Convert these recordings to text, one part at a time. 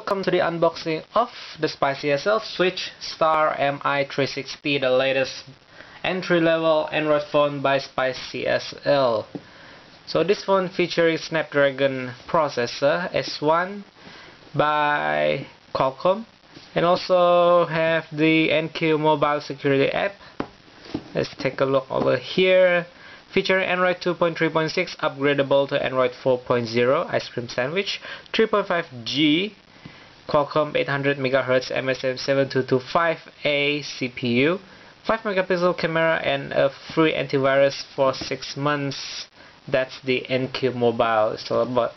welcome to the unboxing of the CSL Switch Star Mi360, the latest entry-level Android phone by CSL. So this phone featuring Snapdragon processor S1 by Qualcomm, and also have the NQ mobile security app. Let's take a look over here. Featuring Android 2.3.6, upgradable to Android 4.0, ice cream sandwich, 3.5G, Qualcomm 800 MHz MSM7225A CPU, 5 megapixel camera, and a free antivirus for 6 months. That's the NQ mobile is all about.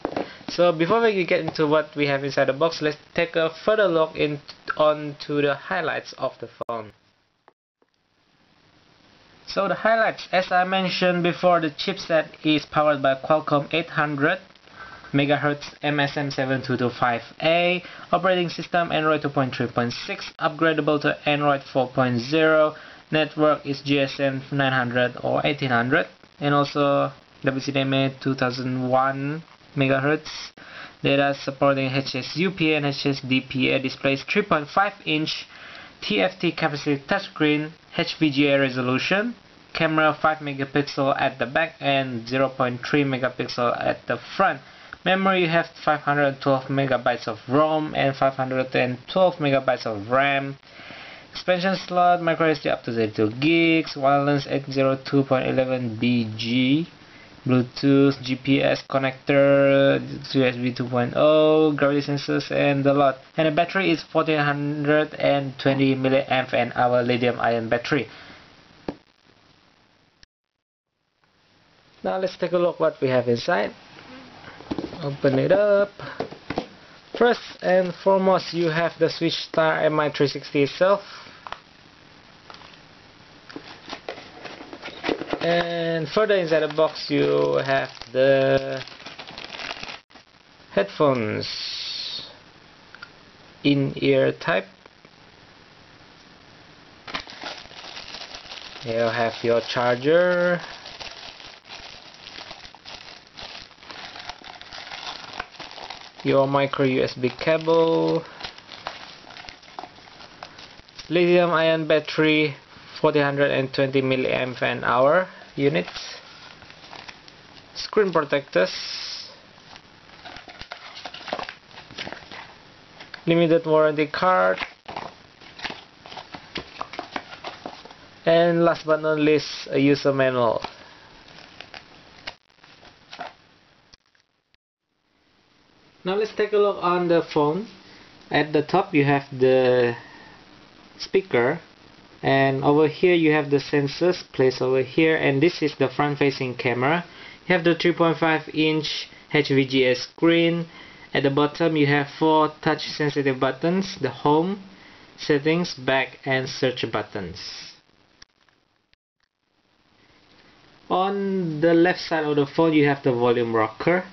So before we get into what we have inside the box, let's take a further look onto the highlights of the phone. So the highlights, as I mentioned before, the chipset is powered by Qualcomm 800 MHz MSM7225A, operating system Android 2.3.6, upgradable to Android 4.0, network is GSM 900 or 1800, and also WCDMA 2001 MHz. Data supporting HSUPA and HSDPA displays 3.5-inch TFT capacitive touchscreen, HVGA resolution, camera 5 megapixel at the back and 0.3 megapixel at the front. Memory, you have 512 megabytes of ROM and 512 megabytes of RAM. Expansion slot, microSD up to 32 gigs, wireless 802.11bg, Bluetooth, GPS connector, USB 2.0, gravity sensors, and a lot. And the battery is 1420 mAh lithium-ion battery. Now let's take a look what we have inside. Open it up. First and foremost, you have the Switch Star Mi360 itself. And further inside the box, you have the headphones, in-ear type. You have your charger, your micro USB cable, lithium-ion battery, 1420 mAh units, screen protectors, limited warranty card, and last but not least, a user manual. Now let's take a look on the phone. At the top you have the speaker, and over here you have the sensors placed over here, and this is the front facing camera. You have the 3.5-inch HVGA screen. At the bottom you have 4 touch sensitive buttons, the home, settings, back, and search buttons. On the left side of the phone you have the volume rocker.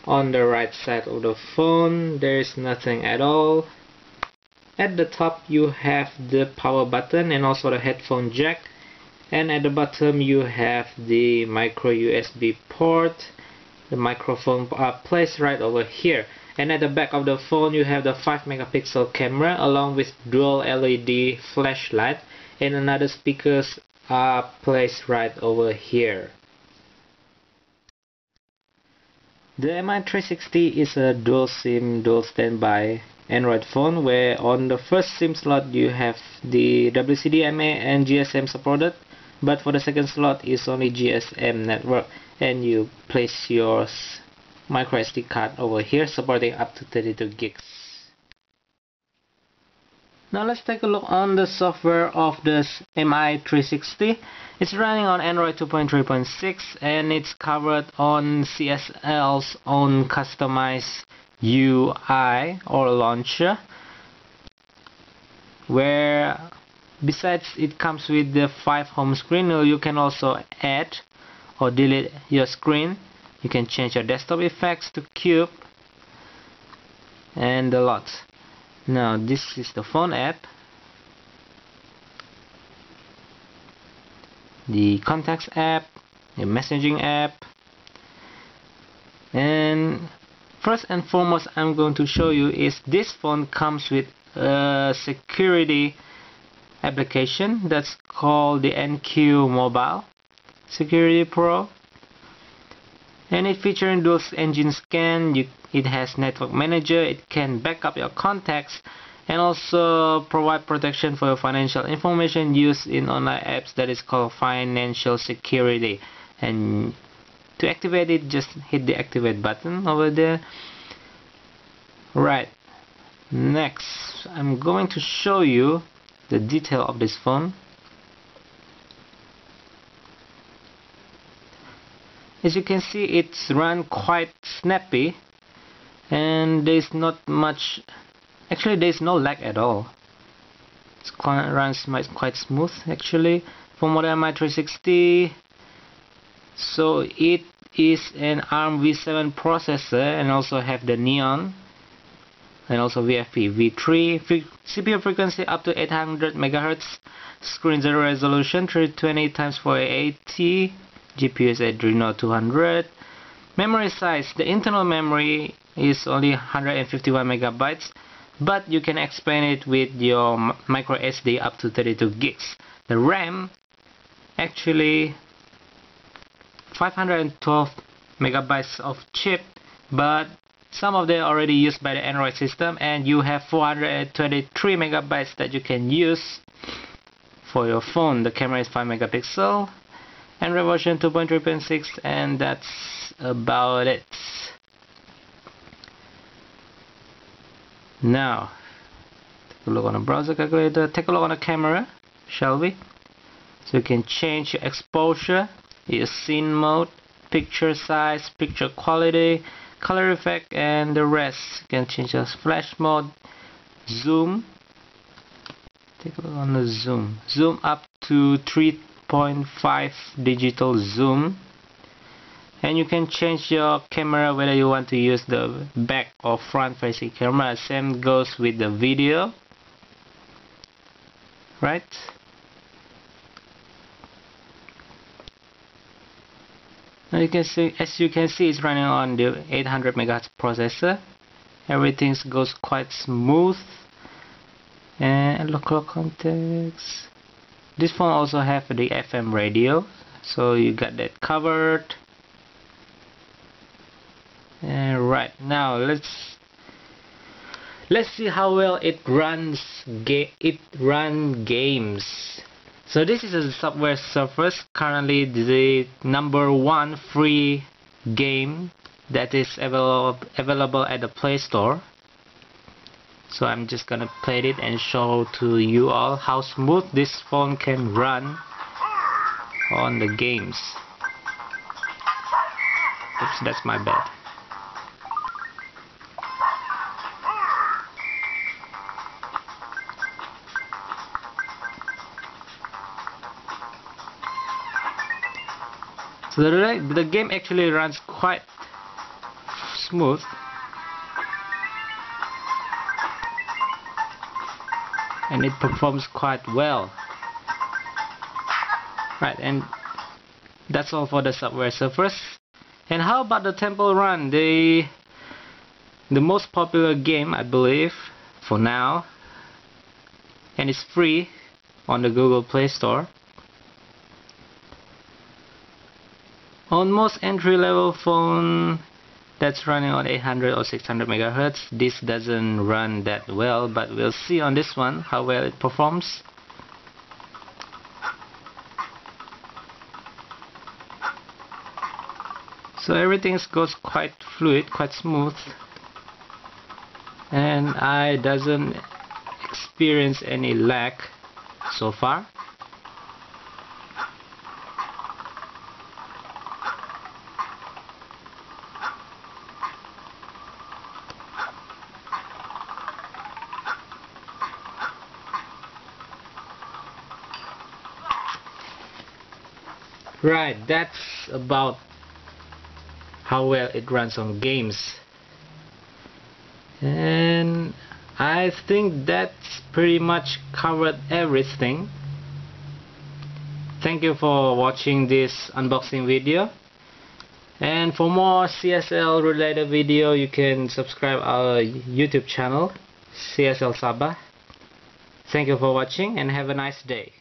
On the right side of the phone there is nothing at all. At the top you have the power button and also the headphone jack, and at the bottom you have the micro USB port. The microphone are placed right over here, and at the back of the phone you have the 5 megapixel camera along with dual LED flashlight, and another speakers are placed right over here. The Mi360 is a dual SIM, dual standby Android phone, where on the first SIM slot you have the WCDMA and GSM supported, but for the second slot is only GSM network, and you place your microSD card over here supporting up to 32 gigs. Now let's take a look on the software of the Mi360. It's running on Android 2.3.6 and it's covered on CSL's own customized UI or launcher, where besides it comes with the 5 home screen, you can also add or delete your screen. You can change your desktop effects to cube and a lot. Now this is the phone app, the contacts app, the messaging app, and First and foremost, I'm going to show you is this phone comes with a security application that's called the NQ Mobile Security Pro, and it features dual engine scan. It has network manager. It can back up your contacts and also provide protection for your financial information used in online apps. That is called financial security. And to activate it, just hit the activate button over there. Right, next I'm going to show you the detail of this phone. As you can see, it's run quite snappy, and there's not much, actually there's no lag at all. It runs quite smooth actually for model Mi360. So it is an ARM v7 processor and also have the Neon and also VFP v3, CPU frequency up to 800 MHz, screen zero resolution 320x480, GPU is Adreno 200. Memory size, the internal memory is only 151 MB, but you can expand it with your microSD up to 32 gigs. The RAM actually 512 megabytes of chip, but some of them are already used by the Android system, and you have 423 megabytes that you can use for your phone. The camera is 5 megapixel and resolution 2.3.6, and that's about it. Now take a look on the browser calculator. Take a look on the camera, shall we? So you can change your exposure, your scene mode, picture size, picture quality, color effect, and the rest. You can change your flash mode, zoom. Take a look on the zoom. Zoom up to 3.5 digital zoom. And you can change your camera, whether you want to use the back or front facing camera. Same goes with the video. Right? Now you can see, as you can see, it's running on the 800 MHz processor. Everything goes quite smooth. And local context. This phone also have the FM radio, so you got that covered. And right now, let's see how well it runs games. So this is a Subway Surfers, currently the #1 free game that is available at the Play Store. So I'm just gonna play it and show to you all how smooth this phone can run on the games. Oops, that's my bad. So the game actually runs quite smooth. And it performs quite well. Right, and that's all for the Subway Surfers. And how about the Temple Run? The most popular game, I believe, for now. And it's free on the Google Play Store. On most entry-level phone that's running on 800 or 600 MHz, this doesn't run that well, but we'll see on this one how well it performs. So everything goes quite fluid, quite smooth, and I doesn't experience any lag so far. Right, that's about how well it runs on games. And I think that's pretty much covered everything. Thank you for watching this unboxing video. And for more CSL related video, you can subscribe our YouTube channel, CSL Sabah. Thank you for watching and have a nice day.